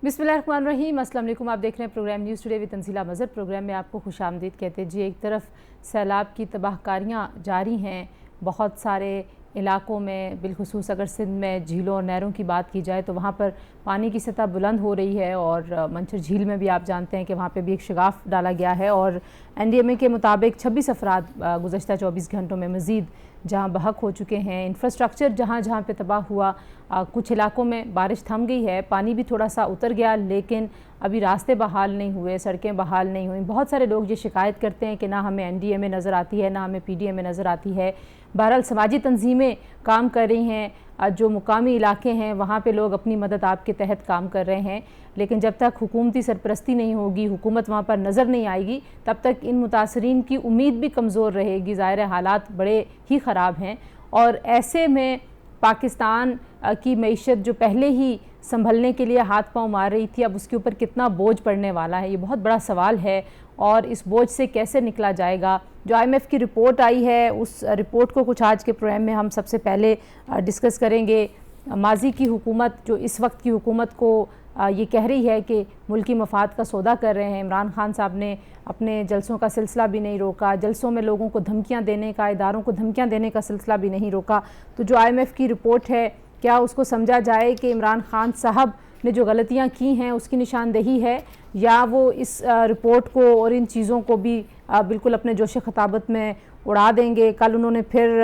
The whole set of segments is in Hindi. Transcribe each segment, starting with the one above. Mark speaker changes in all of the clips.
Speaker 1: बिस्मिल्लाहिर्रहमानिर्रहीम। अस्सलाम वालेकुम। आप देख रहे हैं program news today with Tanzila Mazhar. Program में आपको खुशामदीद कहते हैं। जी, एक तरफ सैलाब की तबाहकारियाँ जारी हैं बहुत सारे इलाकों में, बिलखुसूस अगर सिंध में झीलों और नहरों की बात की जाए तो वहाँ पर पानी की सतह बुलंद हो रही है और मंचर झील में भी आप जानते हैं कि वहाँ पे भी एक शगाफ डाला गया है और NDMA के मुताबिक 26 अफराद गुज़श्ता 24 घंटों में मज़ीद जहाँ बहक हो चुके हैं। इंफ्रास्ट्रक्चर जहाँ जहाँ पे तबाह हुआ, कुछ इलाकों में बारिश थम गई है, पानी भी थोड़ा सा उतर गया, लेकिन अभी रास्ते बहाल नहीं हुए, सड़कें बहाल नहीं हुई। बहुत सारे लोग ये शिकायत करते हैं कि ना हमें NDMA नज़र आती है, ना हमें PDMA नज़र आती है। बहरहाल समाजी तंजीमें काम कर रही हैं, जो मुकामी इलाके हैं वहाँ पे लोग अपनी मदद आपके तहत काम कर रहे हैं, लेकिन जब तक हुकूमती सरपरस्ती नहीं होगी, हुकूमत वहाँ पर नज़र नहीं आएगी, तब तक इन मुतासरीन की उम्मीद भी कमज़ोर रहेगी। ज़ाहिर हालात बड़े ही ख़राब हैं और ऐसे में पाकिस्तान की मईशत जो पहले ही संभलने के लिए हाथ पांव मार रही थी, अब उसके ऊपर कितना बोझ पड़ने वाला है, ये बहुत बड़ा सवाल है। और इस बोझ से कैसे निकला जाएगा? जो IMF की रिपोर्ट आई है, उस रिपोर्ट को कुछ आज के प्रोग्राम में हम सबसे पहले डिस्कस करेंगे। माजी की हुकूमत, जो इस वक्त की हुकूमत को ये कह रही है कि मुल्की मफाद का सौदा कर रहे हैं। इमरान खान साहब ने अपने जलसों का सिलसिला भी नहीं रोका, जलसों में लोगों को धमकियां देने का, इदारों को धमकियां देने का सिलसिला भी नहीं रोका। तो जो IMF की रिपोर्ट है, क्या उसको समझा जाए कि इमरान खान साहब ने जो गलतियां की हैं उसकी निशानदेही है, या वो इस रिपोर्ट को और इन चीज़ों को भी बिल्कुल अपने जोश खताबत में उड़ा देंगे? कल उन्होंने फिर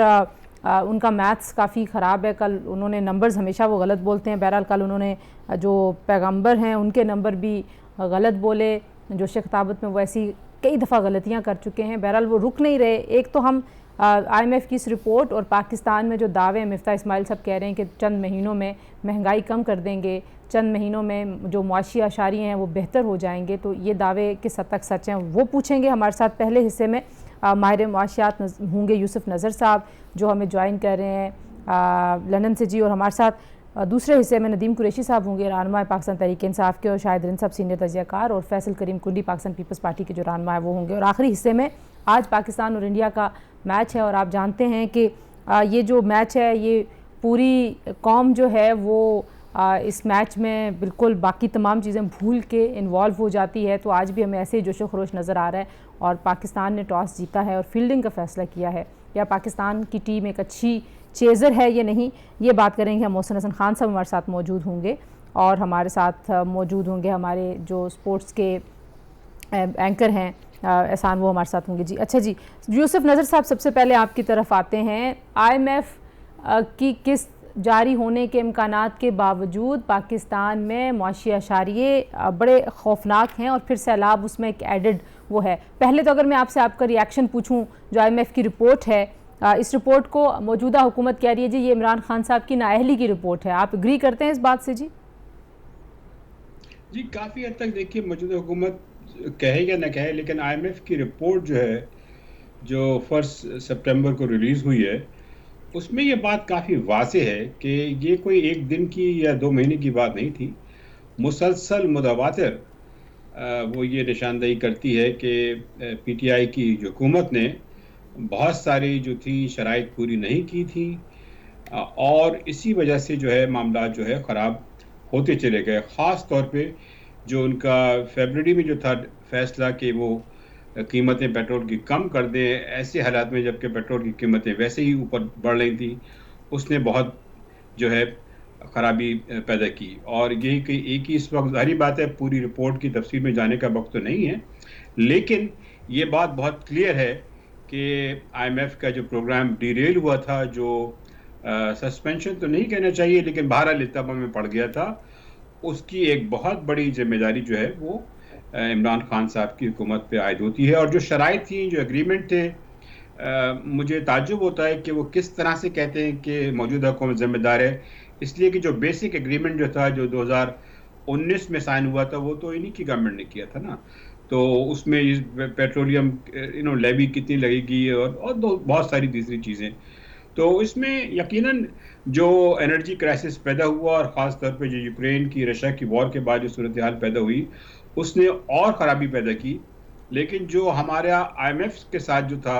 Speaker 1: उनका मैथ्स काफ़ी ख़राब है, कल उन्होंने नंबर्स हमेशा वो गलत बोलते हैं। बहरहाल कल उन्होंने जो पैगंबर हैं उनके नंबर भी गलत बोले, जोश खताबत में वो ऐसी कई दफ़ा गलतियां कर चुके हैं। बहरहाल वो रुक नहीं रहे। एक तो हम IMF की इस रिपोर्ट और पाकिस्तान में जो दावे मिफ्ता इस्माइल साहब कह रहे हैं कि चंद महीनों में महंगाई कम कर देंगे, चंद महीनों में जो मुआशी आशारी हैं वो बेहतर हो जाएंगे, तो ये दावे किस हद तक सच हैं वो पूछेंगे। हमारे साथ पहले हिस्से में माहिर मुआशियात होंगे यूसुफ नज़र साहब, जो हमें ज्वाइन कर रहे हैं लंदन से जी, और हमारे साथ दूसरे हिस्से में नदीम कुरैशी साहब होंगे, रहनुमा पाकिस्तान तहरीक इंसाफ के, और शाहिद रिंद साहब सीनियर तजियाकार, और फैसल करीम कुंडी पाकिस्तान पीपल्स पार्टी के जो रहनुमा है वो होंगे। और आखिरी हिस्से में आज पाकिस्तान और इंडिया का मैच है और आप जानते हैं कि ये जो मैच है, ये पूरी कौम जो है वो इस मैच में बिल्कुल बाकी तमाम चीज़ें भूल के इन्वॉल्व हो जाती है। तो आज भी हमें ऐसे ही जोशो खरोश नज़र आ रहा है और पाकिस्तान ने टॉस जीता है और फील्डिंग का फ़ैसला किया है। या पाकिस्तान की टीम एक अच्छी चेज़र है या नहीं, ये बात करेंगे हम। मोहसिन हसन खान साहब हमारे साथ मौजूद होंगे और हमारे साथ मौजूद होंगे हमारे जो स्पोर्ट्स के एंकर हैं एहसान, वो हमारे साथ होंगे जी। अच्छा जी, यूसुफ नज़र साहब, सबसे पहले आपकी तरफ आते हैं। IMF की किस्त जारी होने के इम्कानात के बावजूद पाकिस्तान में मुआशी अशारिये बड़े खौफनाक हैं और फिर सैलाब उसमें एक एडेड वो है। पहले तो अगर मैं आपसे आपका रिएक्शन पूछूं, जो IMF की रिपोर्ट है, इस रिपोर्ट को मौजूदा हुकूमत कह रही है जी ये इमरान खान साहब की नाअहली की रिपोर्ट है, आप एग्री करते हैं इस बात से? जी
Speaker 2: जी, काफ़ी हद तक देखिए मौजूदा हुकूमत कहे या न कहे, लेकिन IMF की रिपोर्ट जो है, जो 1 सितंबर को रिलीज़ हुई है, उसमें ये बात काफ़ी वाज़ेह है कि ये कोई एक दिन की या 2 महीने की बात नहीं थी। मुसलसल मुतवातिर वो ये निशानदेही करती है कि PTI की जो हुकूमत ने बहुत सारी जो थी शराइत पूरी नहीं की थी, और इसी वजह से जो है मामला जो है ख़राब होते चले गए। ख़ास तौर पे जो उनका फ़रवरी में जो था फ़ैसला कि वो कीमतें पेट्रोल की कम कर दें, ऐसे हालात में जबकि पेट्रोल की कीमतें वैसे ही ऊपर बढ़ रही थी, उसने बहुत जो है ख़राबी पैदा की। और यही कि एक ही इस वक्त ज़ाहिर बात है, पूरी रिपोर्ट की तफसील में जाने का वक्त तो नहीं है, लेकिन ये बात बहुत क्लियर है कि IMF का जो प्रोग्राम डिरेल हुआ था, जो सस्पेंशन तो नहीं कहना चाहिए लेकिन बहरहाल इल्तवा में पड़ गया था, उसकी एक बहुत बड़ी जिम्मेदारी जो है वो इमरान खान साहब की हुकूमत पे आयद होती है। और जो शराइत थी, जो एग्रीमेंट थे, मुझे ताज्जुब होता है कि वो किस तरह से कहते हैं कि मौजूदा हुकूमत जिम्मेदार है, इसलिए कि जो बेसिक एग्रीमेंट जो था, जो 2019 में साइन हुआ था, वो तो इन्हीं की गवर्नमेंट ने किया था ना। तो उसमें पेट्रोलियम लेवी कितनी लगेगी और बहुत सारी दूसरी चीज़ें। तो इसमें यकीनन जो एनर्जी क्राइसिस पैदा हुआ और ख़ास तौर पे जो यूक्रेन की रशिया की वॉर के बाद जो सूरत हाल पैदा हुई, उसने और ख़राबी पैदा की। लेकिन जो हमारा IMF के साथ जो था,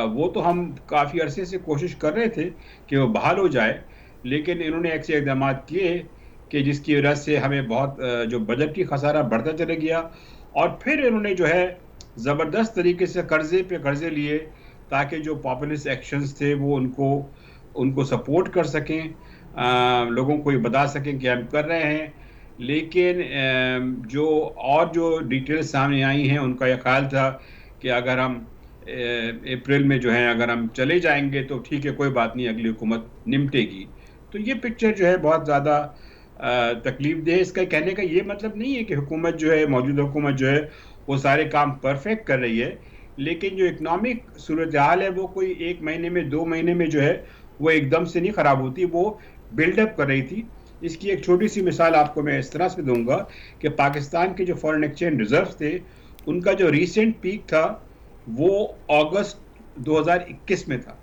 Speaker 2: वो तो हम काफ़ी अरसे से कोशिश कर रहे थे कि वो बहाल हो जाए, लेकिन इन्होंने ऐसे इक़दामात किए कि जिसकी वजह से हमें बहुत जो बजट की खसारा बढ़ता चला गया, और फिर इन्होंने जो है ज़बरदस्त तरीके से कर्जे पे कर्जे लिए ताकि जो पॉपुलिस्ट एक्शंस थे वो उनको सपोर्ट कर सकें, लोगों को ये बता सकें कि हम कर रहे हैं। लेकिन जो डिटेल्स सामने आई हैं उनका यह ख्याल था कि अगर हम अप्रैल में जो है अगर हम चले जाएंगे तो ठीक है, कोई बात नहीं, अगली हुकूमत निपटेगी। तो ये पिक्चर जो है बहुत ज़्यादा तकलीफ दे। इसका कहने का ये मतलब नहीं है कि हुकूमत जो है, मौजूदा हुकूमत जो है वो सारे काम परफेक्ट कर रही है, लेकिन जो इकनॉमिक सूरत हाल है वो कोई 1 महीने में 2 महीने में जो है वो एकदम से नहीं ख़राब होती, वो बिल्डअप कर रही थी। इसकी एक छोटी सी मिसाल आपको मैं इस तरह से दूंगा कि पाकिस्तान के जो फॉरेन एक्सचेंज रिजर्व थे उनका जो रिसेंट पीक था वो अगस्त 2021 में था।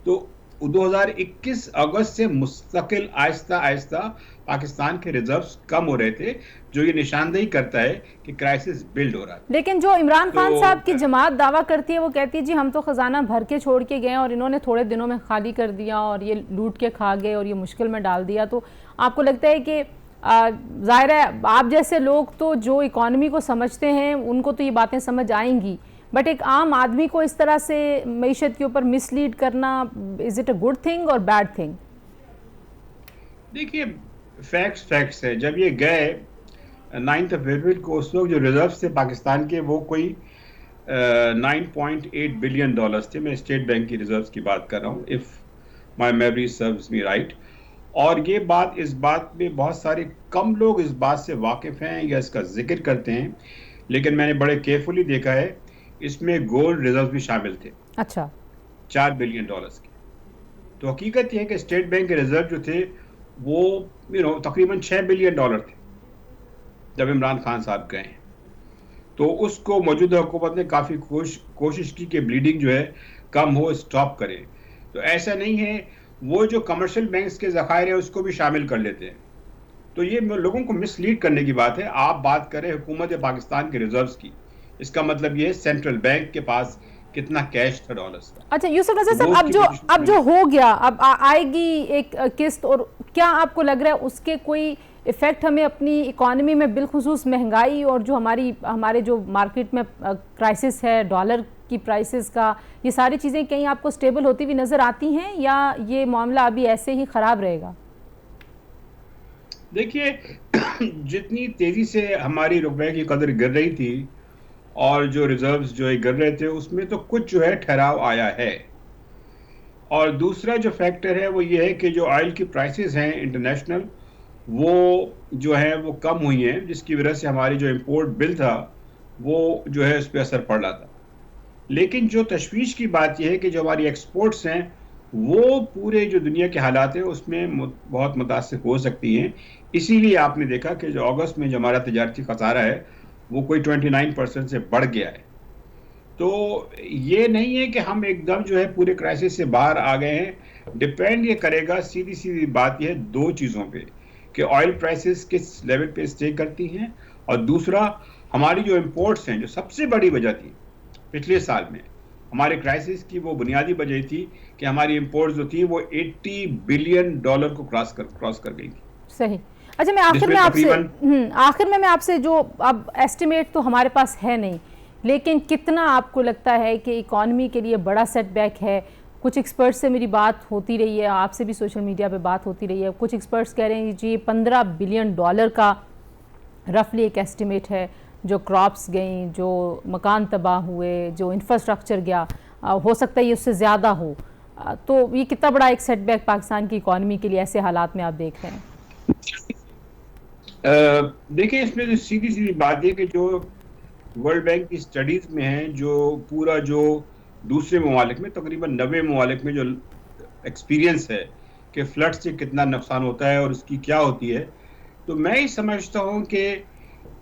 Speaker 2: तो 2021 अगस्त से मुस्तकिल आहिस्ता आहिस्ता पाकिस्तान के रिजर्व्स कम हो रहे थे, जो ये निशानदेही करता है कि क्राइसिस बिल्ड हो रहा है।
Speaker 1: लेकिन जो इमरान खान साहब की जमात दावा करती है वो कहती है जी हम तो खजाना भर के छोड़ के गए और इन्होंने थोड़े दिनों में खाली कर दिया और ये लूट के खा गए और ये मुश्किल में डाल दिया। तो आपको लगता है कि जाहिर है आप जैसे लोग तो जो इकॉनमी को समझते हैं उनको तो ये बातें समझ आएंगी, बट एक आम आदमी को इस तरह से मईशत के ऊपर मिसलीड करना, is it a good thing और बैड थिंग?
Speaker 2: देखिए, फैक्ट्स है। जब ये गए 9 अप्रैल को, उस वक्त जो रिजर्व थे पाकिस्तान के वो कोई 9.8 बिलियन डॉलर्स थे। मैं स्टेट बैंक की रिजर्व्स की बात कर रहा हूँ, if my memory serves me right. और ये बात, इस बात में बहुत सारे कम लोग इस बात से वाकिफ़ हैं या इसका जिक्र करते हैं, लेकिन मैंने बड़े केयरफुली देखा है, इसमें गोल्ड रिजर्व भी शामिल थे।
Speaker 1: अच्छा।
Speaker 2: 4 बिलियन डॉलर्स के। तो हकीकत यह है कि स्टेट बैंक के रिजर्व जो थे वो तकरीबन 6 बिलियन डॉलर थे जब इमरान खान साहब गए। तो उसको मौजूदा हुकूमत ने काफ़ी कोशिश की कि ब्लीडिंग जो है कम हो, स्टॉप करे। तो ऐसा नहीं है, वो जो कमर्शियल बैंक्स के ज़खायर हैं उसको भी शामिल कर लेते हैं। तो ये लोगों को मिसलीड करने की बात है। आप बात करें हुकूमत पाकिस्तान के रिजर्व्स की, इसका मतलब ये है सेंट्रल बैंक के पास कितना कैश था डॉलर्स का।
Speaker 1: अच्छा यूसुफ नज़र साहब, अब जो हो गया, अब आएगी एक किस्त, और क्या आपको लग रहा है उसके कोई इफेक्ट हमें अपनी इकॉनमी में, बिलखुसूस महंगाई और जो हमारे जो मार्केट में क्राइसिस है डॉलर की प्राइसेस का, ये सारी चीज़ें कहीं आपको स्टेबल होती हुई नज़र आती हैं या ये मामला अभी ऐसे ही ख़राब रहेगा?
Speaker 2: देखिए, जितनी तेज़ी से हमारी रुपए की कदर गिर रही थी और जो रिजर्व्स जो है गिर रहे थे, उसमें तो कुछ जो है ठहराव आया है। और दूसरा जो फैक्टर है वो ये है कि जो ऑयल की प्राइसेस हैं इंटरनेशनल, वो जो है वो कम हुई हैं, जिसकी वजह से हमारी जो इंपोर्ट बिल था वो जो है उस पर असर पड़ रहा था। लेकिन जो तशवीश की बात यह है कि जो हमारी एक्सपोर्ट्स हैं वो पूरे जो दुनिया के हालात हैं उसमें बहुत मुतासिर हो सकती हैं। इसीलिए आपने देखा कि जो अगस्त में जो हमारा तजारती खसारा है वो कोई 29% से बढ़ गया है। तो ये नहीं है कि हम एकदम जो है पूरे क्राइसिस से बाहर आ गए हैं। डिपेंड ये करेगा, सीधी सीधी बात यह है, दो चीज़ों पे, कि ऑयल प्राइसेस किस लेवल पे स्टे करती हैं, और दूसरा हमारी जो इंपोर्ट्स हैं, जो सबसे बड़ी वजह थी पिछले साल में हमारे क्राइसिस की, वो बुनियादी वजह थी कि हमारी इंपोर्ट्स जो थी वो 80 बिलियन डॉलर को क्रॉस कर गई थी।
Speaker 1: सही। अच्छा, मैं आखिर में मैं आपसे जो, अब एस्टिमेट तो हमारे पास है नहीं, लेकिन कितना आपको लगता है कि इकॉनमी के लिए बड़ा सेटबैक है? कुछ एक्सपर्ट्स से मेरी बात होती रही है, आपसे भी सोशल मीडिया पे बात होती रही है, कुछ एक्सपर्ट्स कह रहे हैं जी 15 बिलियन डॉलर का रफली एक एस्टिमेट है। जो क्रॉप्स गई, जो मकान तबाह हुए, जो इंफ्रास्ट्रक्चर गया, हो सकता है ये उससे ज़्यादा हो। तो ये कितना बड़ा एक सेटबैक पाकिस्तान की इकॉनमी के लिए ऐसे हालात में आप देख रहे हैं?
Speaker 2: देखिए, इसमें जो सीधी सीधी बात है कि जो वर्ल्ड बैंक की स्टडीज़ में है, जो पूरा जो दूसरे ममालिक में, तकरीबन 90 ममालिक में जो एक्सपीरियंस है कि फ्लड से कितना नुकसान होता है और उसकी क्या होती है, तो मैं ही समझता हूँ कि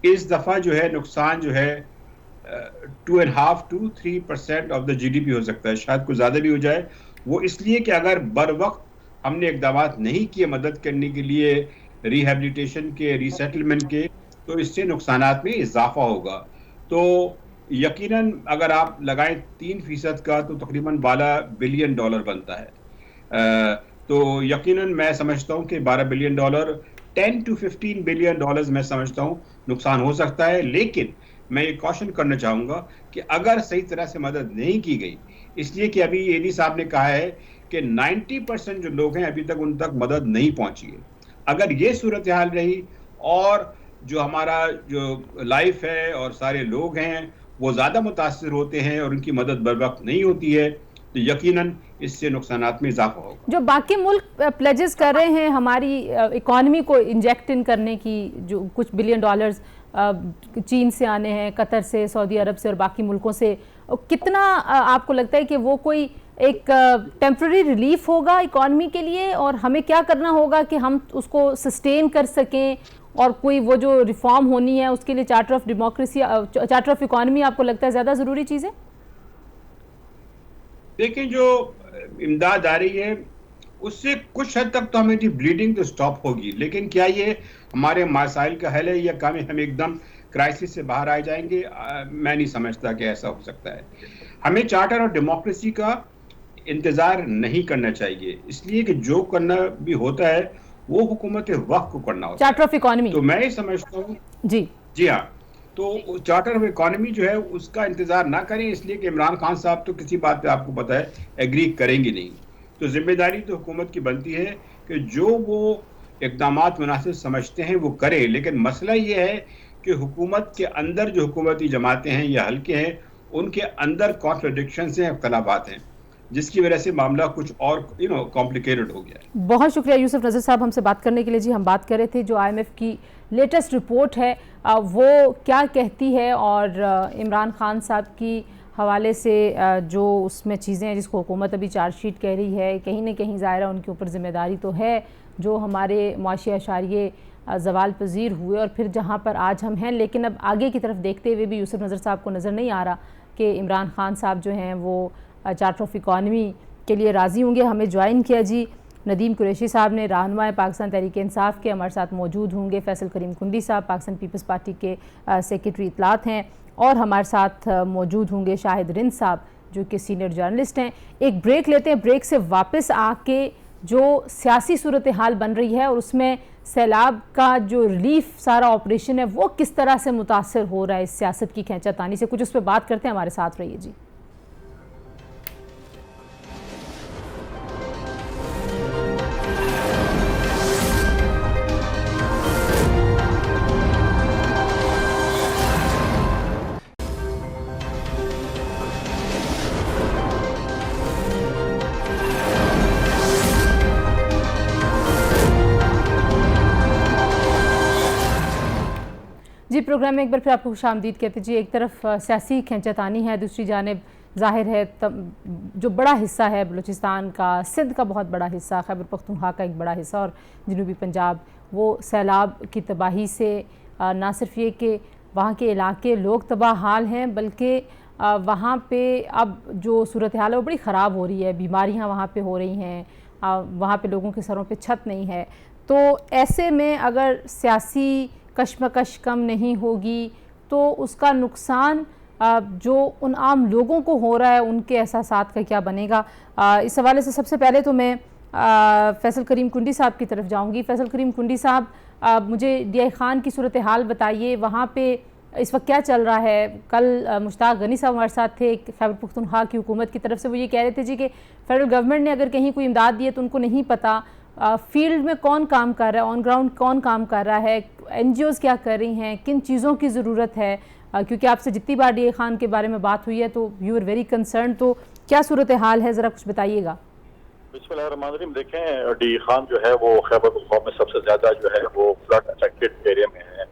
Speaker 2: इस दफ़ा जो है नुकसान जो है 2.5 to 3% ऑफ द GDP हो सकता है, शायद कुछ ज़्यादा भी हो जाए। वो इसलिए कि अगर बर वक्त हमने इकदाम नहीं किए मदद करने के लिए, रिहेबिलिटेशन के, रीसेटलमेंट के, तो इससे नुकसानात में इजाफा होगा। तो यकीनन अगर आप लगाएं 3% का तो तकरीबन 12 बिलियन डॉलर बनता है। तो यकीनन मैं समझता हूं कि 12 billion dollar 10 to 15 billion dollars मैं समझता हूँ नुकसान हो सकता है। लेकिन मैं ये कॉशन करना चाहूंगा कि अगर सही तरह से मदद नहीं की गई, इसलिए कि अभी एडी साहब ने कहा है कि 90% जो लोग हैं अभी तक उन तक मदद नहीं पहुंची है। अगर ये सूरत हाल रही और जो हमारा जो लाइफ है और सारे लोग हैं वो ज़्यादा मुतासिर होते हैं और उनकी मदद बर वक्त नहीं होती है, तो यकीनन इससे नुकसानात में इजाफा होगा।
Speaker 1: जो बाकी मुल्क प्लेजेस कर रहे हैं हमारी इकॉनमी को इंजेक्ट इन करने की, जो कुछ बिलियन डॉलर्स चीन से आने हैं, कतर से, सऊदी अरब से और बाकी मुल्कों से, कितना आपको लगता है कि वो कोई एक टेम्पररी रिलीफ होगा इकॉनमी के लिए, और हमें क्या करना होगा कि हम उसको सस्टेन कर सकें, और कोई वो जो रिफॉर्म होनी है उसके लिए charter of democracy, charter of economy आपको लगता है ज़्यादा ज़रूरी चीज़ है?
Speaker 2: देखिए, जो इमदाद आ रही है उससे कुछ हद तक तो हमें ब्लीडिंग तो स्टॉप होगी, लेकिन क्या ये हमारे मसाइल का हल है या क्या हम एकदम क्राइसिस से बाहर आ जाएंगे? मैं नहीं समझता कि ऐसा हो सकता है। हमें चार्टर और डेमोक्रेसी का इंतजार नहीं करना चाहिए, इसलिए कि जो करना भी होता है वो हुकूमत वक्त को करना होता है।
Speaker 1: चार्टर ऑफ इकॉनमी,
Speaker 2: तो मैं ये समझता हूँ जी हाँ, तो चार्टर ऑफ इकॉनमी जो है उसका इंतजार ना करें, इसलिए कि इमरान खान साहब तो किसी बात पे आपको पता है एग्री करेंगे नहीं। तो जिम्मेदारी तो हुकूमत की बनती है कि जो वो इक़दामात मुनासिब समझते हैं वो करें, लेकिन मसला ये है कि हुकूमत के अंदर जो हुकूमती जमातें हैं या हल्के हैं उनके अंदर कॉन्ट्रडिक्शंस हैं, इख्तलाफात हैं, जिसकी वजह से मामला कुछ और कॉम्प्लिकेटेड हो गया है।
Speaker 1: बहुत शुक्रिया यूसुफ नज़र साहब हमसे बात करने के लिए। जी, हम बात कर रहे थे जो IMF की लेटेस्ट रिपोर्ट है वो क्या कहती है, और इमरान खान साहब की हवाले से जो उसमें चीज़ें हैं जिसको हुकूमत अभी चार्जशीट कह रही है, कहीं ना कहीं ज़ाहिर है उनके ऊपर ज़िम्मेदारी तो है जो हमारे मुआशी अशारिये ज़वाल पजीर हुए और फिर जहाँ पर आज हम हैं। लेकिन अब आगे की तरफ देखते हुए भी यूसुफ नज़र साहब को नज़र नहीं आ रहा कि इमरान खान साहब जो हैं वो चार्टर ऑफ इकॉनमी के लिए राज़ी होंगे। हमें ज्वाइन किया जी नदीम कुरैशी साहब ने, रहनुमा पाकिस्तान तहरीक इंसाफ के, हमारे साथ मौजूद होंगे फैसल करीम कुंडी साहब, पाकिस्तान पीपल्स पार्टी के सेक्रेटरी इतलात हैं, और हमारे साथ मौजूद होंगे शाहिद रिंद साहब जो कि सीनियर जर्नलिस्ट हैं। एक ब्रेक लेते हैं, ब्रेक से वापस आके जो सियासी सूरत हाल बन रही है और उसमें सैलाब का जो रिलीफ सारा ऑपरेशन है वो किस तरह से मुतासर हो रहा है इस सियासत की खींचातानी से, कुछ उस पर बात करते हैं। हमारे साथ रहिए जी। जी, प्रोग्राम में एक बार फिर आपको खुशामदीद कहते जी। एक तरफ सियासी खींचातानी है, दूसरी जानिब ज़ाहिर है जो बड़ा हिस्सा है बलूचिस्तान का, सिंध का बहुत बड़ा हिस्सा, खैबर पख्तूनख्वा का एक बड़ा हिस्सा और जनूबी पंजाब, वो सैलाब की तबाही से ना सिर्फ ये कि वहाँ के इलाके लोग तबाह हाल हैं, बल्कि वहाँ पे अब जो सूरत हाल है वो बड़ी ख़राब हो रही है। बीमारियाँ वहाँ पे हो रही हैं, वहाँ पे लोगों के सरों पे छत नहीं है। तो ऐसे में अगर सियासी कशमकश कम नहीं होगी तो उसका नुकसान जो उन आम लोगों को हो रहा है उनके एहसासात का क्या बनेगा। इस हवाले से सबसे पहले तो मैं फैसल करीम कुंडी साहब की तरफ जाऊंगी। फैसल करीम कुंडी साहब, मुझे DI खान की सूरत हाल बताइए, वहाँ पे इस वक्त क्या चल रहा है। कल मुश्ताक गनी साहब हमारे साथ थे खैबर पख्तूनख्वा की हुकूमत की तरफ से, वो ये कह रहे थे जी कि फेडरल गवर्नमेंट ने अगर कहीं कोई इमदाद दी है तो उनको नहीं पता फील्ड में कौन काम कर रहा है, ऑन ग्राउंड कौन काम कर रहा है, NGOs क्या कर रही हैं, किन चीज़ों की ज़रूरत है। क्योंकि आपसे जितनी बार DI खान के बारे में बात हुई है तो यू आर वेरी कंसर्न, तो क्या सूरत हाल है, ज़रा कुछ बताइएगा।
Speaker 3: बिस्मिल्लाहिर्रहमानिर्रहीम। देखें, DI खान जो है वो खैबर पख्तूनख्वा में सबसे ज़्यादा जो है वो फ्लड अफेक्टेड एरिया में है।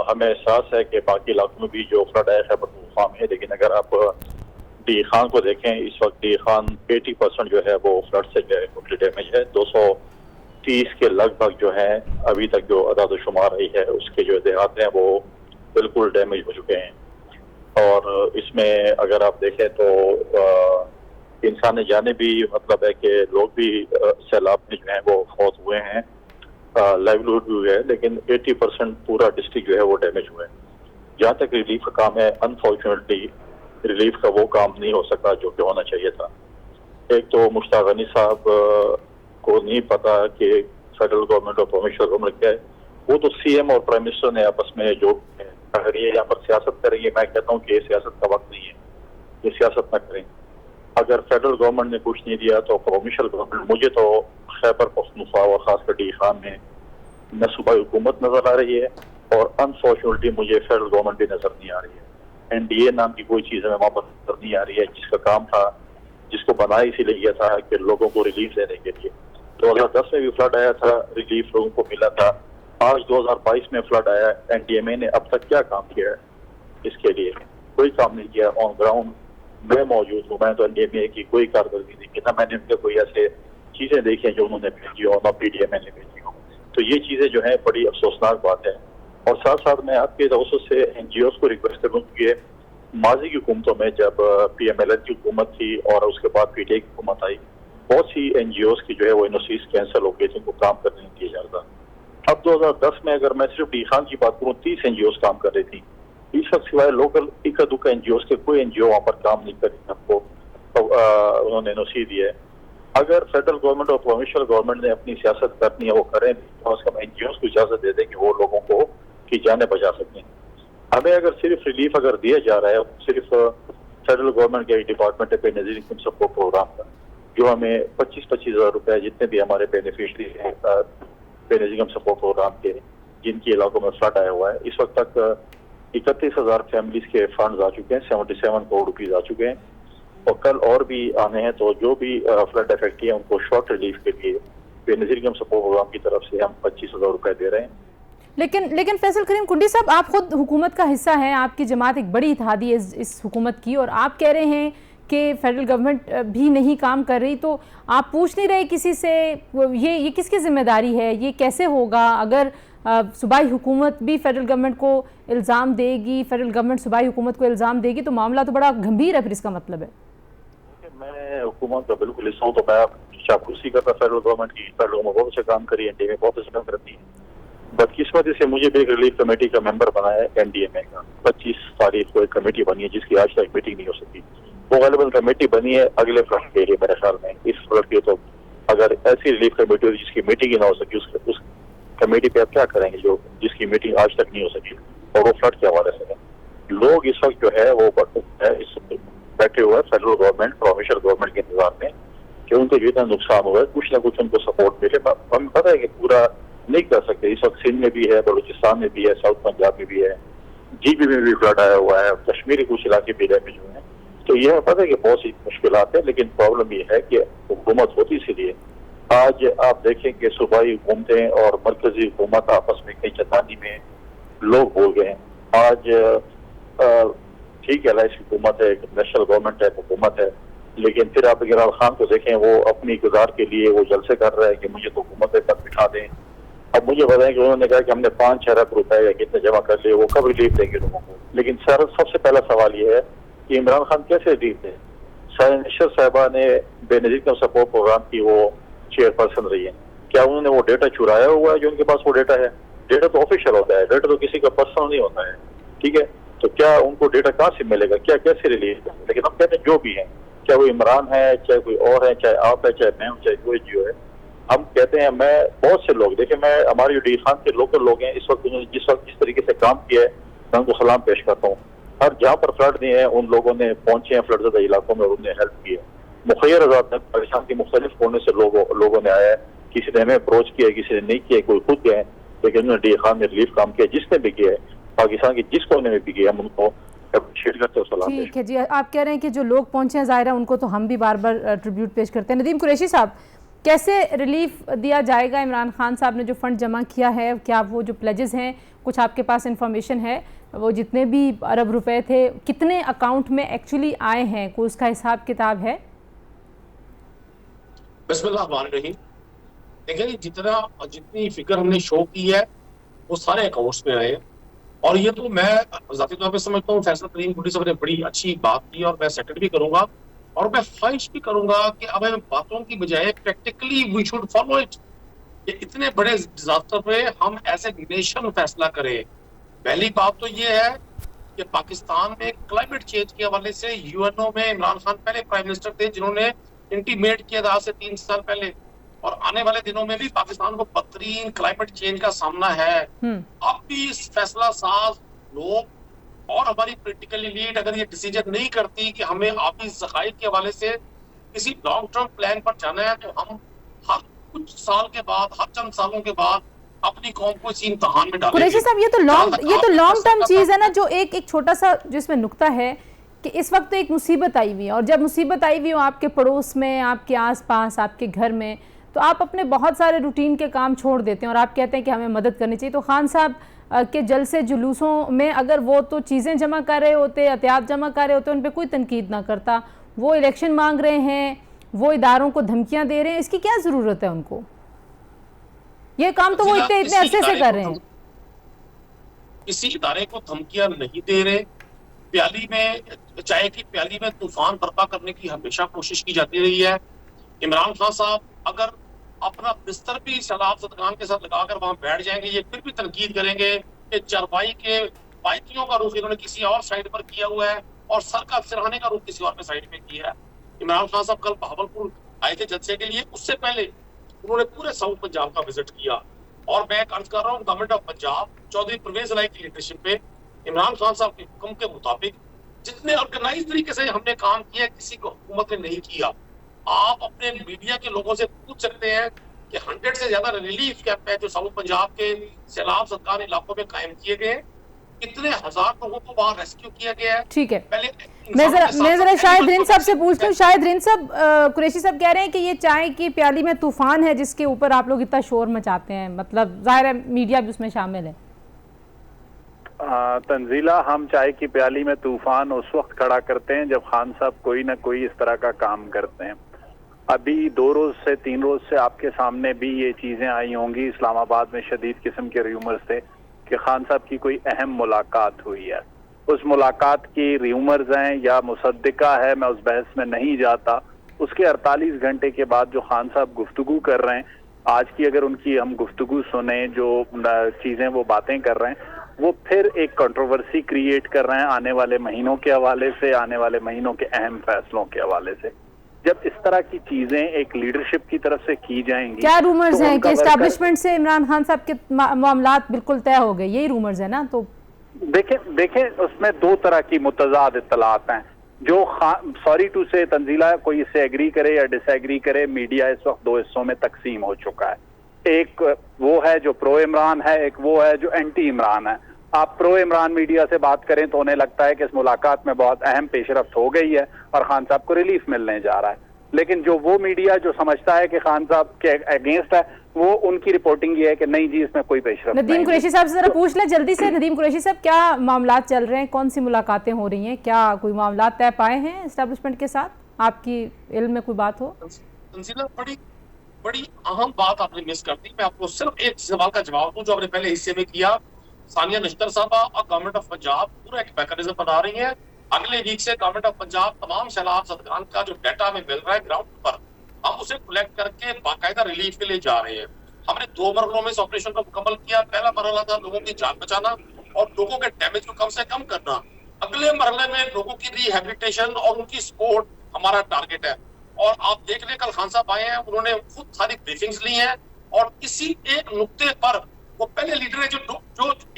Speaker 3: हमें एहसास है कि बाकी इलाकों में भी जो फ्लड है खैबर पख्तूनख्वा में है, लेकिन अगर आप DI खान को देखें, इस वक्त DI खान 80% जो है वो फ्लड से जो है डैमेज है। 230 के लगभग जो है अभी तक जो अदाद-ओ-शुमार रही है उसके जो देहात हैं वो बिल्कुल डैमेज हो चुके हैं। और इसमें अगर आप देखें तो इंसान जाने भी मतलब है कि लोग भी सैलाब में जो है वो फौत हुए हैं, लाइवलीहुड भी हुए है, लेकिन 80% पूरा डिस्ट्रिक्ट जो है वो डैमेज हुआ है। जहाँ तक रिलीफ का काम है, अनफॉर्चुनेटली रिलीफ का वो काम नहीं हो सका जो कि होना चाहिए था। एक तो मुश्ताक गनी साहब को नहीं पता कि फेडरल गवर्नमेंट और प्रोविंशियल गवर्नमेंट क्या है, वो तो सीएम और प्राइम मिनिस्टर ने आपस में जो अगर ये यहाँ पर सियासत करेंगे, मैं कहता हूँ कि ये सियासत का वक्त नहीं है, ये सियासत न करें। अगर फेडरल गवर्नमेंट ने कुछ नहीं दिया तो प्रोविंशियल गवर्नमेंट, मुझे तो खैबर पख्तूनख्वा और खासकर डी खान में न सूबाई हुकूमत नजर आ रही है और अनफॉर्चुनेटली मुझे फेडरल गवर्नमेंट भी नजर नहीं आ रही है। एनडीए नाम की कोई चीज हमें वहां पर नजर नहीं आ रही है, जिसका काम था, जिसको बनाया इसीलिए गया था कि लोगों को रिलीफ देने के लिए। 2010 में भी फ्लड आया था, रिलीफ लोगों को मिला था। आज 2022 में फ्लड आया, एनडीएमए ने अब तक क्या काम किया है इसके लिए? कोई काम नहीं किया। ऑन ग्राउंड मैं मौजूद हूँ, मैं तो एनडीएमए की कोई कारकर्दगी नहीं की, ना मैंने उनके कोई ऐसे चीजें देखी हैं जो उन्होंने भेजी हो, ना पीडीएमए ने भेजी हो। तो ये चीजें जो है बड़ी अफसोसनाक बात है। और साथ साथ मैं आपके तवज्जुह से एनजीओस को रिक्वेस्ट करूँ कि माजी की हुकूमतों में जब पीएमएलएन की हुकूमत थी और उसके बाद पीटीआई की हुकूमत आई, बहुत सी एनजीओस की जो है वो एनओसीज कैंसिल हो गई थी, उनको काम करने नहीं दिया जा रहा। अब 2010 में अगर मैं सिर्फ डी खान की बात करूँ, 30 एनजीओस काम कर रही थी। इस वक्त सिवाय लोकल इक्का दुक्का एनजीओस के कोई एनजीओ वहां पर काम नहीं करी, आपको उन्होंने एनओसी दी है। अगर फेडरल गवर्नमेंट और प्रोविंशियल गवर्नमेंट ने अपनी सियासत करनी है, वो करें, तो उसका एनजीओस को इजाजत दे दें कि वो लोगों को की जाने बचा सकें। हमें अगर सिर्फ रिलीफ अगर दिया जा रहा है, सिर्फ फेडरल गवर्नमेंट के डिपार्टमेंट है बेनजीर इनकम सपोर्ट प्रोग्राम का, जो हमें 25-25 हज़ार रुपए जितने भी हमारे बेनिफिशरी हैं बेनजीर इनकम सपोर्ट प्रोग्राम के, जिनके इलाकों में फ्लड आया हुआ है, इस वक्त तक 31,000 फैमिलीज के फंड आ चुके हैं, 77 करोड़ रुपीज आ चुके हैं और कल और भी आने हैं। तो जो भी फ्लड इफेक्ट है उनको शॉर्ट रिलीफ के लिए बेनजीर इनकम सपोर्ट प्रोग्राम की तरफ से हम 25,000 रुपए दे रहे हैं।
Speaker 1: लेकिन फैसल करीम कुंडी साहब, आप खुद हुकूमत का हिस्सा हैं, आपकी जमात एक बड़ी इत्तेहादी है इस हुकूमत की, और आप कह रहे हैं कि फेडरल गवर्नमेंट भी नहीं काम कर रही, तो आप पूछ नहीं रहे किसी से ये किसकी जिम्मेदारी है? ये कैसे होगा? अगर सूबाई हुकूमत भी फेडरल गवर्नमेंट को इल्ज़ाम देगी, फेडरल गवर्नमेंट सूबाई हुकूमत को इल्ज़ाम देगी, तो मामला तो बड़ा गंभीर है फिर इसका मतलब है।
Speaker 3: मैं हुकूमत का बिल्कुल हिस्सा हूँ, तो मैं चापलूसी करता फेडरल गवर्नमेंट की। फेडरल गवर्नमेंट बहुत अच्छा काम करी है, एनडीए बहुत अच्छा काम करती है। बदकिस्मती से मुझे भी एक रिलीफ कमेटी का मेंबर बनाया है एनडीएमए का। 25 तारीख को एक कमेटी बनी है जिसकी आज तक मीटिंग नहीं हो सकी। वो गलबन कमेटी बनी है अगले फ्लड के लिए मेरे ख्याल में। इस फ्लड के तो अगर ऐसी रिलीफ कमेटी होगी जिसकी मीटिंग ही ना हो सकी, उस कमेटी पे आप क्या करेंगे जो जिसकी मीटिंग आज तक नहीं हो सकी, और वो फ्लड के हवाले से है। लोग इस वक्त जो है वो बैठे हुए फेडरल गवर्नमेंट प्रोविंशियल गवर्नमेंट के इंतजार में कि उनको जितना नुकसान हुआ है कुछ ना कुछ उनको सपोर्ट मिले। हमें पता है कि पूरा नहीं कर सकते। इस वक्त सिंध में भी है, बलूचिस्तान में भी है, साउथ पंजाब में भी है, जीबी में भी फ्लड आया हुआ है, कश्मीरी कुछ इलाके भी डैमेज हुए हैं। तो यह पता है कि बहुत सी मुश्किलात है, लेकिन प्रॉब्लम ये है कि हुकूमत होती इसीलिए। आज आप देखें कि सूबाई हुकूमतें और मरकजी हुकूमत आपस में कई चतानी में लोग बोल गए हैं। आज ठीक है एलआईसी हुकूमत है, नेशनल गवर्नमेंट है, हुकूमत है, लेकिन फिर आप इमरान खान को देखें, वो अपनी गुजार के लिए वो जलसे कर रहा है कि मुझे तो हुकूमत पर बिठा दें। अब मुझे बताएं कि उन्होंने कहा कि हमने 5-6 अरब रुपए या कितने जमा कर लिए, वो कब रिलीफ देंगे लोगों को? लेकिन सर सबसे पहला सवाल ये है कि इमरान खान कैसे रिलीफ दें? साइनिशर साहिबा ने बेनजीर का सपोर्ट प्रोग्राम की वो चेयरपर्सन रही है, क्या उन्होंने वो डेटा चुराया हुआ है जो उनके पास वो डेटा है? डेटा तो ऑफिशियल होता है, डेटा तो किसी का पर्सनल नहीं होता है, ठीक है? तो क्या उनको डेटा कहाँ से मिलेगा? क्या कैसे रिलीज दें? लेकिन हम कहते हैं जो भी है, चाहे वो इमरान है, चाहे कोई और है, चाहे आप है, चाहे मैं हूँ, चाहे कोई जियो है, हम कहते हैं, मैं बहुत से लोग देखिए, मैं हमारे डी खान के लोकल लोग हैं, इस वक्त उन्होंने जिस वक्त जिस तरीके से काम किया है मैं उनको सलाम पेश करता हूँ। और जहाँ पर फ्लड नहीं है उन लोगों ने पहुंचे हैं फ्लडज़दा इलाकों में और उन्हें हेल्प की है। मुखैर आजाद में पाकिस्तान के मुख्तलिफ कोने से लोगों ने आया है, किसी ने हमें अप्रोच किया, किसी ने नहीं किया, कोई खुद गए, लेकिन उन्होंने डी खान में रिलीफ काम किया। जिसने भी किया है पाकिस्तान के जिस कोने में भी किया, हम उनको अप्रिशिएट करते हैं, सलाम।
Speaker 1: ठीक है जी, आप कह रहे हैं कि जो लोग पहुंचे हैं ज़ाहिर है उनको तो हम भी बार बार ट्रिब्यूट पेश करते हैं। नदीम कुरैशी साहब, कैसे रिलीफ दिया जाएगा? इमरान खान साहब ने जो फंड जमा किया है, क्या वो जो प्लेजेस हैं, कुछ आपके पास इंफॉर्मेशन है, वो जितने भी अरब रुपए थे कितने अकाउंट में एक्चुअली आए हैं, कोई उसका हिसाब किताब है?
Speaker 4: बिस्मिल्लाहिर्रहमानिर्रहीम। देखिए, जितनी फिगर हमने शो की है वो सारे अकाउंट्स में आए हैं, और ये तो मैं ज़ाती तौर पे समझता हूँ फैसल करीम कुंडी साहब ने बड़ी अच्छी बात की, और मैं सेक्रेट भी करूंगा और मैं ख्वाहिश भी करूंगा कि अब हम बातों की बजाय practically we should follow it. ये इतने बड़े डिजास्टर पे हम एज ए नेशन फैसला करें। पहली बात तो ये है कि पाकिस्तान में क्लाइमेट चेंज के हवाले से यूएनओ में इमरान खान पहले प्राइम मिनिस्टर थे जिन्होंने इंटीमेट किया था आज से 3 साल पहले, और आने वाले दिनों में भी पाकिस्तान को बदतरीन क्लाइमेट चेंज का सामना है। अब भी इस फैसला साज लोग और हमारी पॉलिटिकल एलीट अगर ये डिसीजन नहीं करती कि हमें आबी ज़खायर के हवाले से किसी लॉन्ग टर्म प्लान पर जाना है, तो हम हर कुछ साल के बाद, हर चंद सालों के बाद अपनी कौम को इसी इम्तिहान में डालेंगे।
Speaker 1: कुरैशी साहब, ये तो लॉन्ग टर्म चीज है ना, जो एक छोटा सा जिसमें नुक्ता है कि इस वक्त तो एक मुसीबत आई हुई है, और जब मुसीबत आई हुई हो आपके पड़ोस में, आपके आसपास, आपके घर में, तो आप अपने बहुत सारे रूटीन के काम छोड़ देते हैं और आप कहते हैं कि हमें मदद करनी चाहिए। तो खान साहब के जलसे जुलूसों में अगर वो तो चीज़ें जमा कर रहे होते, एहतियात जमा कर रहे होते, उन पर कोई तनकीद ना करता, वो इलेक्शन मांग रहे हैं, वो इदारों को धमकियां दे रहे हैं, इसकी क्या ज़रूरत है उनको? ये काम तो वो इतने अरसे से कर रहे हैं।
Speaker 4: किसी इदारे को धमकियां नहीं दे रहे। प्याली में, चाय की प्याली में तूफान बर्पा करने की हमेशा कोशिश की जाती रही है। इमरान खान साहब अगर अपना बिस्तर भी सैलाब ज़दगान के साथ लगाकर वहां बैठ जाएंगे, ये फिर भी तनकीद करेंगे कि चारपाई के बाइतियों का रुख इन्होंने किसी और साइड पर किया हुआ है और सर का सिरहाने का रुख किसी और साइड में किया है। इमरान खान साहब कल बहावलपुर आए थे जलसे के लिए, उससे पहले उन्होंने पूरे साउथ पंजाब का विजिट किया। और मैं अर्ज कर रहा हूँ, गवर्नमेंट ऑफ पंजाब चौधरी परवेज इलाही की लीडरशिप पे इमरान खान साहब के हुक्म के मुताबिक जितने ऑर्गेनाइज तरीके से हमने काम किया, किसी को हुकूमत ने नहीं किया। आप अपने मीडिया के लोगों से पूछ सकते हैं कि 100 से ज्यादा रिलीफ कैंप है जो साउथ पंजाब के सैलाब ज़दगान इलाकों में कायम किए गए, कितने हजार लोगों को वहां रेस्क्यू किया गया है।
Speaker 1: ठीक है, मैं जरा शाहिद रिंद साहब से पूछती हूँ। शाहिद रिंद साहब, कुरैशी साहब कह रहे हैं कि ये चाय की प्याली में तूफान है जिसके ऊपर आप लोग इतना शोर मचाते हैं, मतलब जाहिर है मीडिया भी उसमें शामिल है।
Speaker 5: तंजीला, हम चाय की प्याली में तूफान उस वक्त खड़ा करते हैं जब खान साहब कोई ना कोई इस तरह का काम करते हैं। अभी 2 रोज से 3 रोज से आपके सामने भी ये चीजें आई होंगी, इस्लामाबाद में शदीद किस्म के र्यूमर्स थे कि खान साहब की कोई अहम मुलाकात हुई है। उस मुलाकात की र्यूमर्स हैं या मुसद्दिका है, मैं उस बहस में नहीं जाता। उसके 48 घंटे के बाद जो खान साहब गुफ्तगू कर रहे हैं, आज की अगर उनकी हम गुफ्तगू सुने, जो चीजें वो बातें कर रहे हैं, वो फिर एक कंट्रोवर्सी क्रिएट कर रहे हैं आने वाले महीनों के हवाले से, आने वाले महीनों के अहम फैसलों के हवाले से। जब इस तरह की चीजें एक लीडरशिप की तरफ से की जाएंगी,
Speaker 1: क्या रूमर्स हैं कि एस्टैब्लिशमेंट से इमरान खान साहब के मामलात बिल्कुल तय हो गए, यही रूमर्स है ना? तो
Speaker 5: देखें उसमें 2 तरह की मुतजाद इत्तलात हैं। जो सॉरी टू से तंजीला, कोई इससे एग्री करे या डिसएग्री करे, मीडिया इस वक्त 2 हिस्सों में तकसीम हो चुका है। एक वो है जो प्रो इमरान है, एक वो है जो एंटी इमरान है। आप प्रो इमरान मीडिया से बात करें तो उन्हें लगता है कि इस मुलाकात में बहुत अहम पेशरफ्त हो गई है और खान साहब को रिलीफ मिलने जा रहा है। लेकिन जो वो मीडिया जो समझता है कि खान साहब के अगेंस्ट है, वो उनकी रिपोर्टिंग ये है कि नहीं जी, इसमें कोई पेशरफ्त नहीं।
Speaker 1: नदीम कुरैशी साहब से जरा पूछ ले जल्दी से। नदीम कुरैशी साहब, क्या मामलात चल रहे हैं, कौन सी मुलाकातें हो रही हैं, क्या कोई मामलात तय पाए हैं एस्टैब्लिशमेंट के साथ? आपकी इल्म में कोई बात हो?
Speaker 4: बड़ी अहम बात आपने मिस कर दी। मैं आपको सिर्फ एक सवाल का जवाब दूं जो आपने पहले हिस्से में किया। सानिया नश्तर साहबा और गवर्नमेंट ऑफ पंजाब पूरा एक मैकेनिज्म बना रही है। अगले वीक से गवर्नमेंट ऑफ पंजाब तमाम सैलाब ज़दगान का जो डाटा हमें मिल रहा है ग्राउंड पर, हम उसे कलेक्ट करके बाकायदा रिलीफ के लिए जा रहे हैं। हमने 2 मरहलों में इस ऑपरेशन को मुकम्मल किया। पहला मरहला था लोगों की जान बचाना और लोगों के डैमेज को कम से कम करना। अगले मरहले में लोगों की रिहेबिलिटेशन और उनकी सपोर्ट हमारा टारगेट है। और आप देख लें, कल खान साहब आए हैं, उन्होंने खुद सारी ब्रीफिंग्स ली हैं और किसी एक नुक्ते पर वो पहले लीडर है जो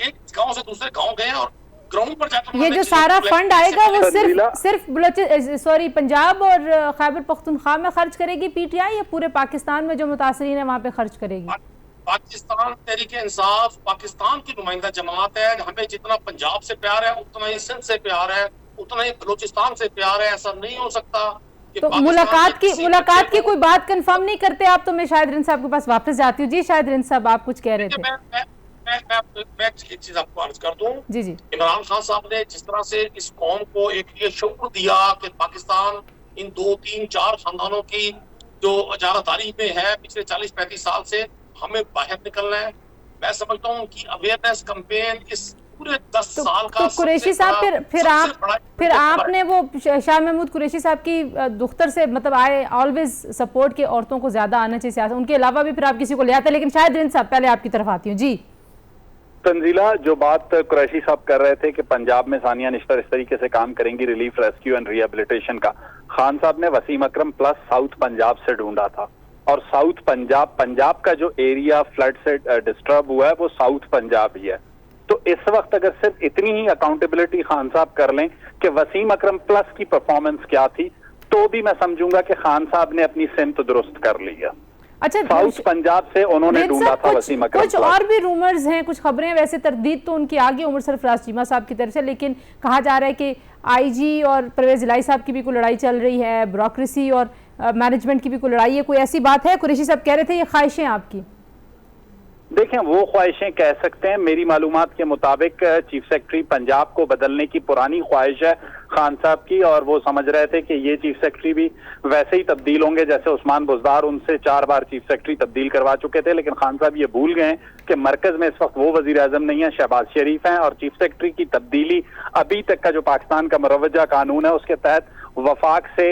Speaker 4: एक गांव से दूसरे गांव गए और ग्राउंड पर जाकर
Speaker 1: ये जो सारा फंड आएगा वो सिर्फ पंजाब और खैबर पख्तूनख्वा में खर्च करेगी पीटीआई, या पूरे पाकिस्तान में जो मुतासरीन है वहां पे खर्च करेगी?
Speaker 4: पाकिस्तान तहरीके इंसाफ पाकिस्तान की नुमाइंदा जमात है। हमें जितना पंजाब से प्यार है उतना ही सिंध से प्यार है, उतना ही बलूचिस्तान से प्यार है। ऐसा नहीं हो सकता।
Speaker 1: तो मुलाकात की कोई बात कंफर्म नहीं करते आप? तो मैं शाहिद रिंद साहब के पास वापस जाती हूँ। जी शाहिद रिंद साहब, आप कुछ कह रहे थे।
Speaker 4: मैं एक चीज आपको अर्ज कर दूं।
Speaker 1: जी।
Speaker 4: इमरान खान साहब ने जिस तरह से इस कौम को एक ये शऊर दिया कि पाकिस्तान इन 2, 3, 4 खानदानों की जो इजारादारी में है पिछले 40-35 साल से, हमें बाहर निकलना है। मैं समझता हूँ कि अवेयरनेस कैंपेन इस पूरे 10 साल का।
Speaker 1: तो कुरैशी साहब, फिर आपने वो शाह महमूद कुरैशी साहब की दुख्तर से मतलब आए ऑलवेज सपोर्ट के औरतों को ज्यादा आना चाहिए सियासत, उनके अलावा भी फिर आप किसी को ले आते। लेकिन शाहिद रिंद साहब, पहले आपकी तरफ आती हूँ। जी
Speaker 5: तंजीला, जो बात कुरैशी साहब कर रहे थे कि पंजाब में सानिया निश्तर इस तरीके से काम करेंगी रिलीफ, रेस्क्यू एंड रिहेबिलिटेशन का, खान साहब ने वसीम अकरम प्लस साउथ पंजाब से ढूंढा था। और साउथ पंजाब, पंजाब का जो एरिया फ्लड से डिस्टर्ब हुआ है वो साउथ पंजाब ही है। तो इस वक्त अगर सिर्फ इतनी ही अकाउंटेबिलिटी खान साहब कर लें कि वसीम अकरम प्लस की परफॉर्मेंस क्या थी, तो भी मैं समझूंगा कि खान साहब ने अपनी सिमत दुरुस्त कर ली है।
Speaker 1: अच्छा,
Speaker 5: साउथ पंजाब से उन्होंने ढूंढा था वसीम अकरम।
Speaker 1: कुछ और भी रूमर्स हैं, कुछ खबरें, वैसे तरदीद तो उनकी आगे उमर सरफराज चीमा साहब की तरफ से, लेकिन कहा जा रहा है कि आईजी और परवेज इलाही साहब की भी कोई लड़ाई चल रही है, ब्यूरोक्रेसी और मैनेजमेंट की भी कोई लड़ाई है, कोई ऐसी बात है? कुरैशी साहब कह रहे थे ये ख्वाहिशें आपकी।
Speaker 5: देखें, वो ख्वाहिशें कह सकते हैं, मेरी मालूमात के मुताबिक चीफ सेक्रेटरी पंजाब को बदलने की पुरानी ख्वाहिश है खान साहब की, और वो समझ रहे थे कि ये चीफ सेक्रेटरी भी वैसे ही तब्दील होंगे जैसे उस्मान बुज़दार उनसे 4 बार चीफ सेक्रेटरी तब्दील करवा चुके थे। लेकिन खान साहब ये भूल गए कि मरकज में इस वक्त वो वजीर आजम नहीं है, शहबाज शरीफ हैं, और चीफ सेक्रेटरी की तब्दीली अभी तक का जो पाकिस्तान का मुरवजा कानून है उसके तहत वफाक से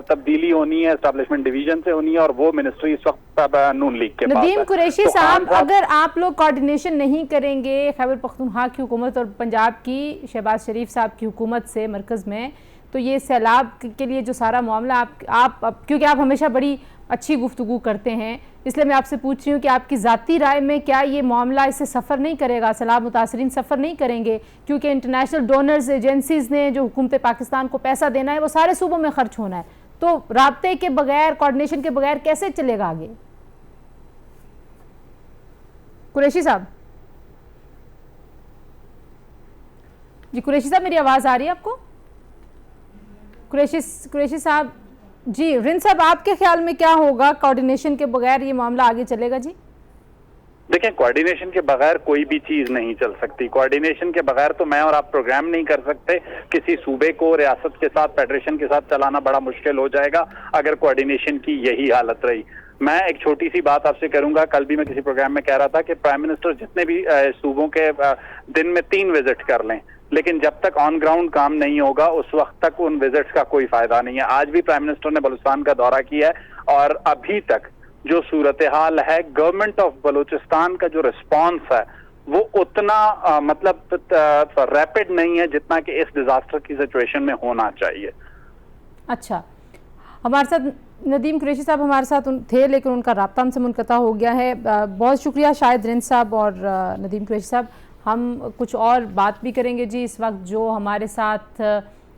Speaker 5: तब्दीली होनी है, एस्टैब्लिशमेंट डिवीजन से होनी है, और वो मिनिस्ट्री इस वक्त नून लीग के पास है।
Speaker 1: नदीम कुरैशी साहब, अगर आप लोग कोऑर्डिनेशन नहीं करेंगे खैबर पख्तूनख्वा की हुकूमत और पंजाब की शहबाज शरीफ साहब की हुकूमत से मरकज में, तो ये सैलाब के लिए जो सारा मामला आप क्योंकि आप हमेशा बड़ी अच्छी गुफ्तगू करते हैं, इसलिए मैं आपसे पूछ रही हूँ कि आपकी ज़ाती राय में क्या ये मामला इससे सफ़र नहीं करेगा, सैलाब मुतासरीन सफ़र नहीं करेंगे? क्योंकि इंटरनेशनल डोनर्स एजेंसीज़ ने जो हुकूमत पाकिस्तान को पैसा देना है वो सारे सूबों में खर्च होना है, तो राब्ते के बगैर, कोऑर्डिनेशन के बगैर कैसे चलेगा आगे? कुरैशी साहब, जी कुरैशी साहब, मेरी आवाज़ आ रही है आपको? कुरैशी साहब जी, रिन साहब, आपके ख्याल में क्या होगा, कोऑर्डिनेशन के बगैर ये मामला आगे चलेगा? जी
Speaker 5: देखें, कोऑर्डिनेशन के बगैर कोई भी चीज नहीं चल सकती। कोऑर्डिनेशन के बगैर तो मैं और आप प्रोग्राम नहीं कर सकते। किसी सूबे को रियासत के साथ, फेडरेशन के साथ चलाना बड़ा मुश्किल हो जाएगा अगर कोऑर्डिनेशन की यही हालत रही। मैं एक छोटी सी बात आपसे करूंगा, कल भी मैं किसी प्रोग्राम में कह रहा था कि प्राइम मिनिस्टर जितने भी सूबों के दिन में 3 विजिट कर लें, लेकिन जब तक ऑन ग्राउंड काम नहीं होगा उस वक्त तक उन विजिट्स का कोई फायदा नहीं है। आज भी प्राइम मिनिस्टर ने बलूचिस्तान का दौरा किया है और अभी तक जो सूरत हाल है, गवर्नमेंट ऑफ बलूचिस्तान का जो रिस्पॉन्स है वो उतना मतलब रैपिड नहीं है जितना कि इस डिजास्टर की सिचुएशन में होना चाहिए।
Speaker 1: अच्छा, हमारे साथ नदीम कुरैशी साहब हमारे साथ थे, लेकिन उनका राब्ता हमसे मुनक़ता हो गया है। बहुत शुक्रिया शाहिद रिंद साहब और नदीम कुरैशी साहब। हम कुछ और बात भी करेंगे जी इस वक्त, जो हमारे साथ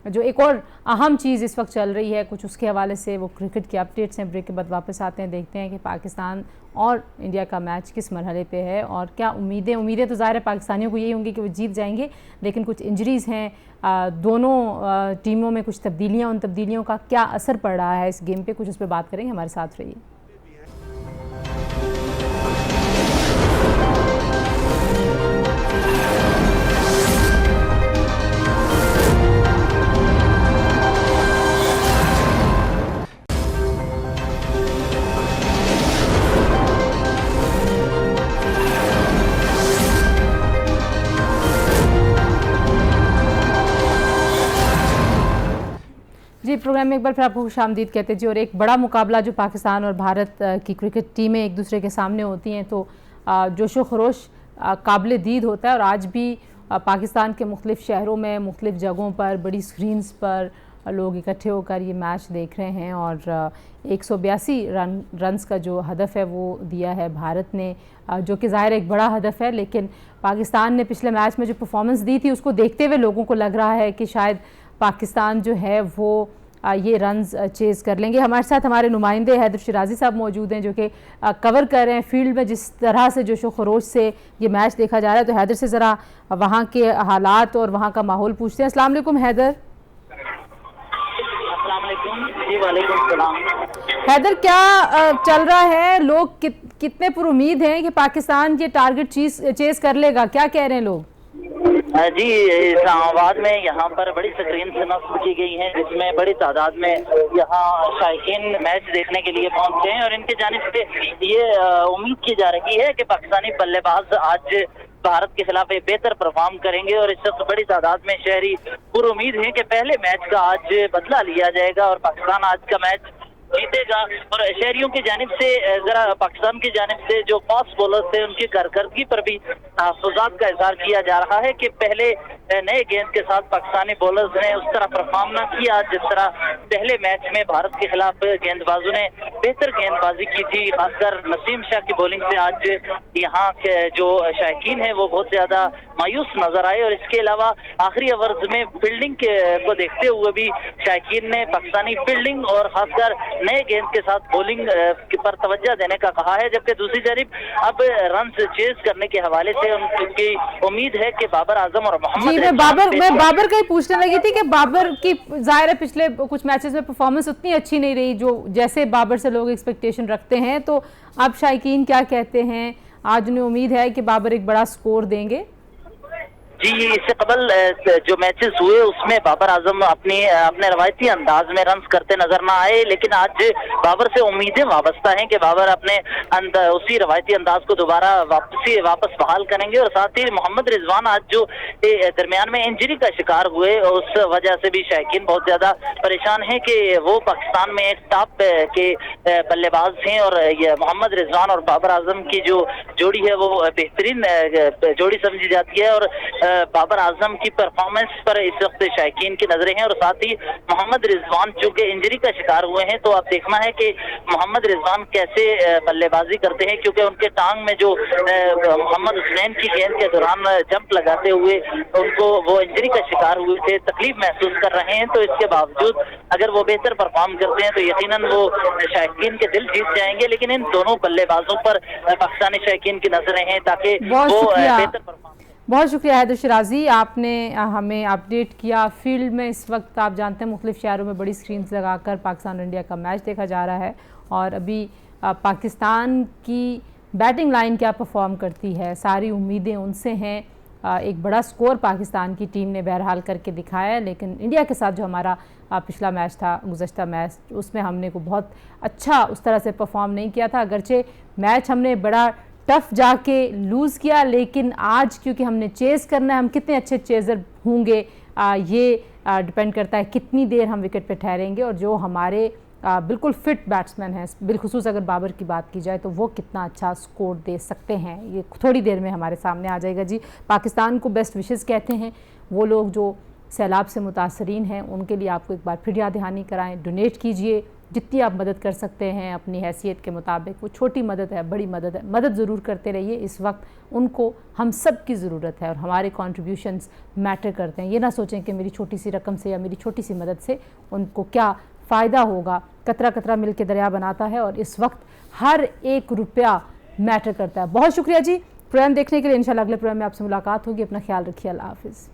Speaker 1: जो एक और अहम चीज़ इस वक्त चल रही है कुछ उसके हवाले से, वो क्रिकेट की अपडेट्स हैं। ब्रेक के बाद वापस आते हैं, देखते हैं कि पाकिस्तान और इंडिया का मैच किस मरहले पे है और क्या उम्मीदें तो ज़ाहिर है पाकिस्तानियों को यही होंगी कि वो जीत जाएंगे, लेकिन कुछ इंजरीज़ हैं दोनों टीमों में, कुछ तब्दीलियाँ, उन तब्दीलियों का क्या असर पड़ रहा है इस गेम पे, कुछ उस पर बात करेंगे। हमारे साथ रहिए। जी, प्रोग्राम में एक बार फिर आपको खुशामदीद कहते जी। और एक बड़ा मुकाबला जो पाकिस्तान और भारत की क्रिकेट टीमें एक दूसरे के सामने होती हैं तो जोशो खरोश काबिल दीद होता है। और आज भी पाकिस्तान के मुख्तलिफ़ शहरों में, मुख्तलिफ़ जगहों पर, बड़ी स्क्रीन्स पर लोग इकट्ठे होकर ये मैच देख रहे हैं। और 182 रन्स का जो हदफ है वो दिया है भारत ने, जो कि ज़ाहिर एक बड़ा हदफ है, लेकिन पाकिस्तान ने पिछले मैच में जो परफॉर्मेंस दी थी उसको देखते हुए लोगों को लग रहा है कि शायद पाकिस्तान जो है वो ये रन्स चेज़ कर लेंगे। हमारे साथ हमारे नुमाइंदे हैदर शिराजी साहब मौजूद हैं जो कि कवर कर रहे हैं फील्ड में जिस तरह से जोशो खरोश से ये मैच देखा जा रहा है। तो हैदर से ज़रा वहाँ के हालात और वहाँ का माहौल पूछते हैं। अस्सलाम वालेकुम हैदर। हैदर, क्या चल रहा है? लोग कितने पुरुमीद हैं कि पाकिस्तान ये टारगेट चेज़ कर लेगा? क्या कह रहे हैं लोग?
Speaker 6: जी, इस्लामाबाद में यहाँ पर बड़ी स्क्रीन से नस्ब की गई है जिसमें बड़ी तादाद में यहाँ शायकीन मैच देखने के लिए पहुंचे हैं और इनके जानिब से ये उम्मीद की जा रही है कि पाकिस्तानी बल्लेबाज आज भारत के खिलाफ एक बेहतर परफॉर्म करेंगे। और इस वक्त बड़ी तादाद में शहरी पुरुमीद हैं कि पहले मैच का आज बदला लिया जाएगा और पाकिस्तान आज का मैच जीतेगा। और शहरियों की जानिब से जरा पाकिस्तान की जानिब से जो फास्ट बॉलर्स थे उनकी कारकर्दगी पर भी तहफ़्फ़ुज़ात का इज़हार किया जा रहा है कि पहले नए गेंद के साथ पाकिस्तानी बॉलर्स ने उस तरह परफॉर्म न किया जिस तरह पहले मैच में भारत के खिलाफ गेंदबाजों ने बेहतर गेंदबाजी की थी। खासकर नसीम शाह की बॉलिंग से आज यहाँ के जो शायकीन है वो बहुत ज्यादा मायूस नजर आए और इसके अलावा आखिरी ओवर्स में फील्डिंग को देखते हुए भी शायकीन ने पाकिस्तानी फील्डिंग और खासकर नए गेंद के साथ बॉलिंग पर तवज्जो देने का कहा है। जबकि दूसरी जानिब अब रन चेज करने के हवाले से उनकी उम्मीद है कि बाबर आजम और मोहम्मद
Speaker 1: मैं बाबर का ही पूछने लगी थी कि बाबर की जाहिर है पिछले कुछ मैचेस में परफॉर्मेंस उतनी अच्छी नहीं रही जो जैसे बाबर से लोग एक्सपेक्टेशन रखते हैं, तो अब शायकीन क्या कहते हैं? आज उन्हें उम्मीद है कि बाबर एक बड़ा स्कोर देंगे।
Speaker 6: जी, इससे कबल जो मैचेस हुए उसमें बाबर आजम अपने रवायती अंदाज में रन्स करते नजर ना आए, लेकिन आज बाबर से उम्मीदें वाबस्ता हैं कि बाबर अपने उसी रवायती अंदाज को दोबारा वापस बहाल करेंगे। और साथ ही मोहम्मद रिजवान आज जो दरमियान में इंजरी का शिकार हुए उस वजह से भी शायकीन बहुत ज्यादा परेशान है कि वो पाकिस्तान में एक टॉप के बल्लेबाज हैं और मोहम्मद रिजवान और बाबर आजम की जो जोड़ी है वो बेहतरीन जोड़ी समझी जाती है। और बाबर आजम की परफॉर्मेंस पर इस वक्त शायकीन की नजरें हैं और साथ ही मोहम्मद रिजवान चूंकि इंजरी का शिकार हुए हैं तो अब देखना है कि मोहम्मद रिजवान कैसे बल्लेबाजी करते हैं, क्योंकि उनके टांग में जो मोहम्मद हुसैन की गेंद के दौरान जंप लगाते हुए उनको वो इंजरी का शिकार हुए थे, तकलीफ महसूस कर रहे हैं। तो इसके बावजूद अगर वो बेहतर परफॉर्म करते हैं तो यकीनन वो शायकीन के दिल जीत जाएंगे, लेकिन इन दोनों बल्लेबाजों पर पाकिस्तानी शायकीन की नजरें हैं ताकि वो बेहतर परफॉर्म।
Speaker 1: बहुत शुक्रिया हैदर शिराजी, आपने हमें अपडेट किया। फील्ड में इस वक्त आप जानते हैं मुख्तलिफ शहरों में बड़ी स्क्रीन्स लगाकर पाकिस्तान और इंडिया का मैच देखा जा रहा है और अभी पाकिस्तान की बैटिंग लाइन क्या परफॉर्म करती है, सारी उम्मीदें उनसे हैं। एक बड़ा स्कोर पाकिस्तान की टीम ने बहरहाल करके दिखाया है, लेकिन इंडिया के साथ जो हमारा पिछला मैच था, गुज़श्ता मैच, उसमें हमने को बहुत अच्छा उस तरह से परफॉर्म नहीं किया था। अगरचे मैच हमने बड़ा टफ जाके लूज़ किया, लेकिन आज क्योंकि हमने चेज़ करना है, हम कितने अच्छे चेज़र होंगे ये डिपेंड करता है कितनी देर हम विकेट पे ठहरेंगे और जो हमारे बिल्कुल फिट बैट्समैन हैं, बिलखुसूस अगर बाबर की बात की जाए तो वो कितना अच्छा स्कोर दे सकते हैं, ये थोड़ी देर में हमारे सामने आ जाएगा। जी, पाकिस्तान को बेस्ट विशेस कहते हैं वो लोग जो सैलाब से मुतासरीन हैं, उनके लिए आपको एक बार फिर याद दहानी कराएं, डोनेट कीजिए जितनी आप मदद कर सकते हैं अपनी हैसियत के मुताबिक। वो छोटी मदद है, बड़ी मदद है, मदद ज़रूर करते रहिए। इस वक्त उनको हम सब की ज़रूरत है और हमारे कंट्रीब्यूशंस मैटर करते हैं। ये ना सोचें कि मेरी छोटी सी रकम से या मेरी छोटी सी मदद से उनको क्या फ़ायदा होगा। कतरा कतरा मिल के दरिया बनाता है और इस वक्त हर एक रुपया मैटर करता है। बहुत शुक्रिया जी प्रोग्राम देखने के लिए। इंशाल्लाह अगले प्रोग्राम में आपसे मुलाकात होगी। अपना ख्याल रखिए। अल्लाह हाफिज़।